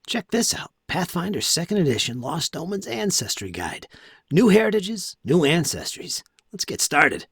Check this out. Pathfinder 2nd Edition Lost Omens Ancestry Guide. New heritages, new ancestries. Let's get started.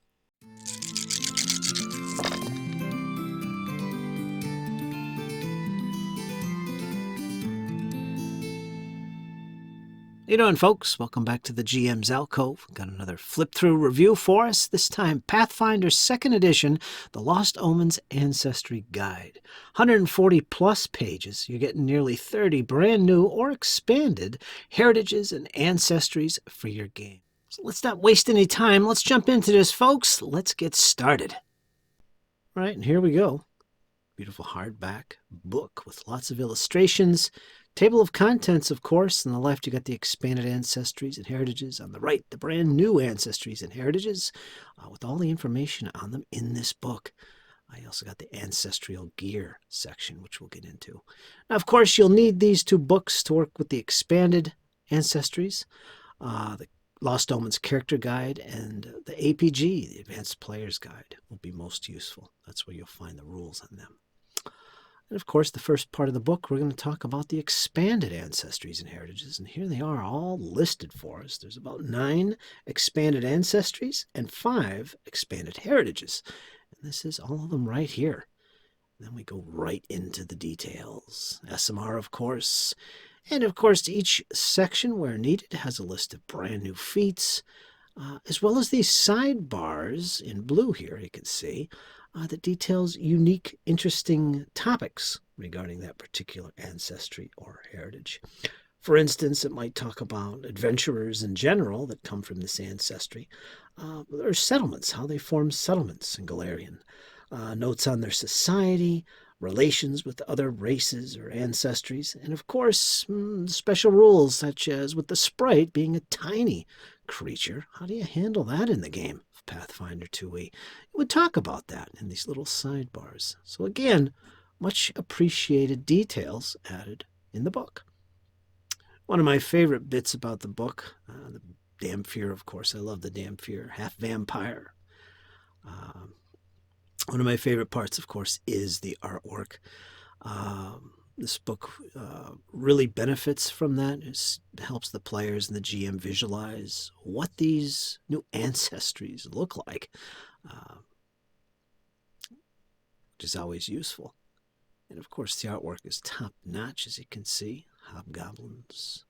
How you doing, folks? Welcome back to the GM's Alcove. Got another flip-through review for us. This time, Pathfinder 2nd Edition, the Lost Omens Ancestry Guide. 140-plus pages. You're getting nearly 30 brand new or expanded heritages and ancestries for your game. So let's not waste any time. Let's jump into this, folks. Let's get started. All right, and here we go. Beautiful hardback book with lots of illustrations. Table of contents, of course. On the left, you got the expanded ancestries and heritages. On the right, the brand new ancestries and heritages with all the information on them in this book. I also got the ancestral gear section, which we'll get into. Now, of course, you'll need these two books to work with the expanded ancestries, the Lost Omens Character Guide, and the APG, the Advanced Player's Guide, will be most useful. That's where you'll find the rules on them. And of course, the first part of the book, we're going to talk about the expanded ancestries and heritages. And here they are all listed for us. There's about 9 expanded ancestries and 5 expanded heritages. And this is all of them right here. And then we go right into the details. SMR, of course. And of course, each section, where needed, has a list of brand new feats, as well as these sidebars in blue here, you can see. That details unique, interesting topics regarding that particular ancestry or heritage. For instance, it might talk about adventurers in general that come from this ancestry, or settlements, how they form settlements in Golarion, notes on their society, relations with other races or ancestries, and of course, special rules such as with the sprite being a tiny creature. How do you handle that in the game of Pathfinder 2e? It would talk about that in these little sidebars. So again, much appreciated details added in the book. One of my favorite bits about the book, the Damphir, of course. I love the Damphir, half vampire. One of my favorite parts, of course, is the artwork. This book really benefits from that. It helps the players and the GM visualize what these new ancestries look like, which is always useful. And of course, the artwork is top-notch, as you can see. Hobgoblins,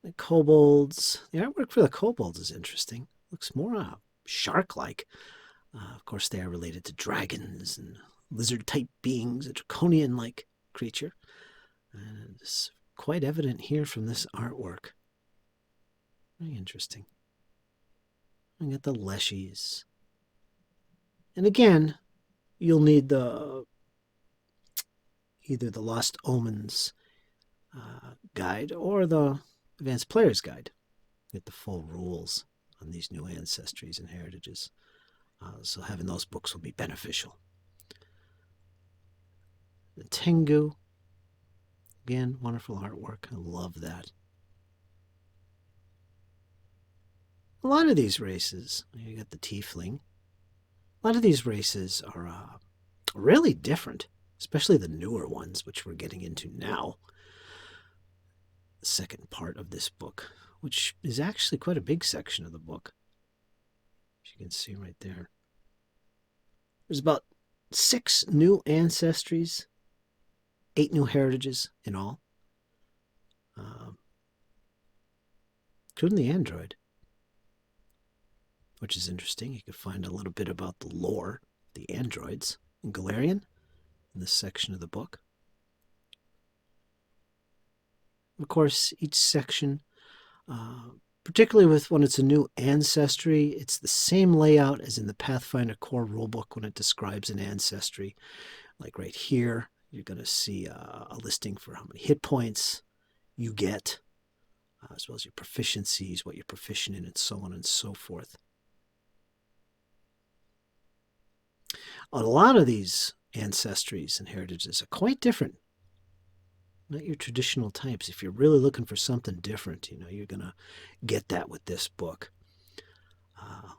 the kobolds. The artwork for the kobolds is interesting. Looks more shark-like. Of course, they are related to dragons and lizard-type beings, a draconian-like creature. And it's quite evident here from this artwork. Very interesting. We got the leshies. And again, you'll need either the Lost Omens guide or the Advanced Player's Guide. Get the full rules on these new ancestries and heritages. So having those books will be beneficial. The Tengu. Again, wonderful artwork. I love that. A lot of these races, you got the Tiefling. A lot of these races are really different, especially the newer ones, which we're getting into now. The second part of this book, which is actually quite a big section of the book. As you can see right there. There's about 6 new ancestries, 8 new heritages in all, including the android, which is interesting. You can find a little bit about the lore of the androids in Golarion in this section of the book. Of course, each section, particularly when it's a new ancestry, it's the same layout as in the Pathfinder core rulebook when it describes an ancestry. Like right here, you're going to see a listing for how many hit points you get, as well as your proficiencies, what you're proficient in, and so on and so forth. A lot of these ancestries and heritages are quite different. Not your traditional types. If you're really looking for something different, you're going to get that with this book. A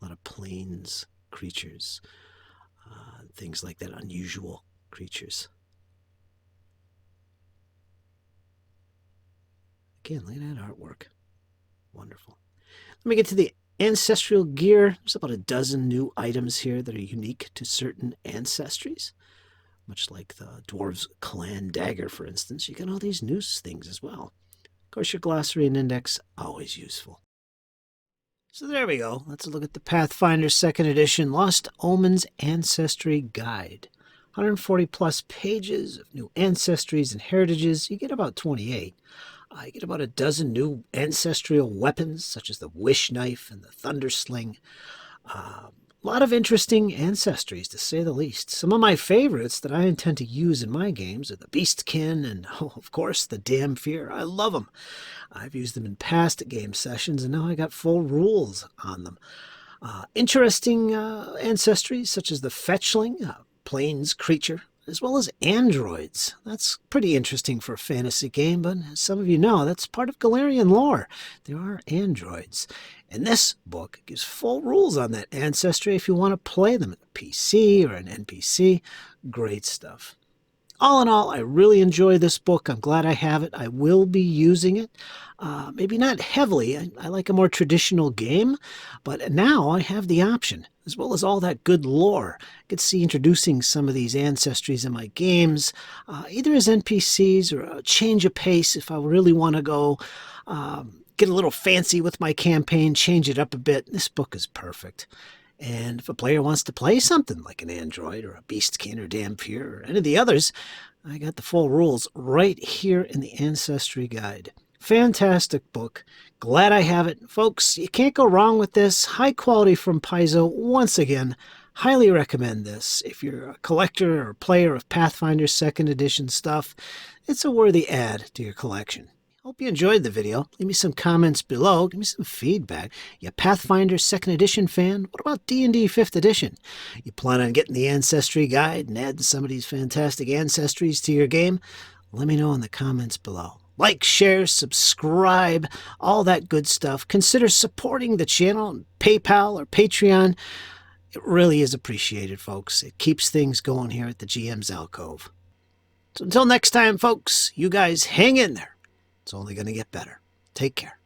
lot of plains creatures, things like that, unusual creatures. Again, look at that artwork. Wonderful. Let me get to the ancestral gear. There's about a dozen new items here that are unique to certain ancestries. Much like the dwarves' clan dagger, for instance, you got all these new things as well. Of course, your glossary and index, always useful. So there we go. Let's look at the Pathfinder 2nd Edition Lost Omens Ancestry Guide. 140 plus pages of new ancestries and heritages. You get about 28. You get about a dozen new ancestral weapons, such as the Wish Knife and the Thunder Sling. A lot of interesting ancestries, to say the least. Some of my favorites that I intend to use in my games are the Beastkin and, of course, the Damn Fear. I love them. I've used them in past game sessions, and now I got full rules on them. Interesting ancestries, such as the Fetchling, Plains creature, as well as androids. That's pretty interesting for a fantasy game, but as some of you know, that's part of Galarian lore. There are androids. And this book gives full rules on that ancestry if you want to play them at a PC or an NPC. Great stuff. All in all, I really enjoy this book. I'm glad I have it. I will be using it. Maybe not heavily. I like a more traditional game, but now I have the option, as well as all that good lore. I could see introducing some of these ancestries in my games, either as NPCs or a change of pace if I really want to go get a little fancy with my campaign, change it up a bit. This book is perfect. And if a player wants to play something like an android or a beastkin or Damn Fear or any of the others, I got the full rules right here in the Ancestry Guide. Fantastic book. Glad I have it. Folks, you can't go wrong with this. High quality from Paizo. Once again, highly recommend this. If you're a collector or player of Pathfinder 2nd Edition stuff, it's a worthy add to your collection. Hope you enjoyed the video. Leave me some comments below. Give me some feedback. You a Pathfinder 2nd Edition fan? What about D&D 5th Edition? You plan on getting the Ancestry Guide and adding some of these fantastic ancestries to your game? Let me know in the comments below. Like, share, subscribe, all that good stuff. Consider supporting the channel on PayPal or Patreon. It really is appreciated, folks. It keeps things going here at the GM's Alcove. So until next time, folks, you guys hang in there. It's only going to get better. Take care.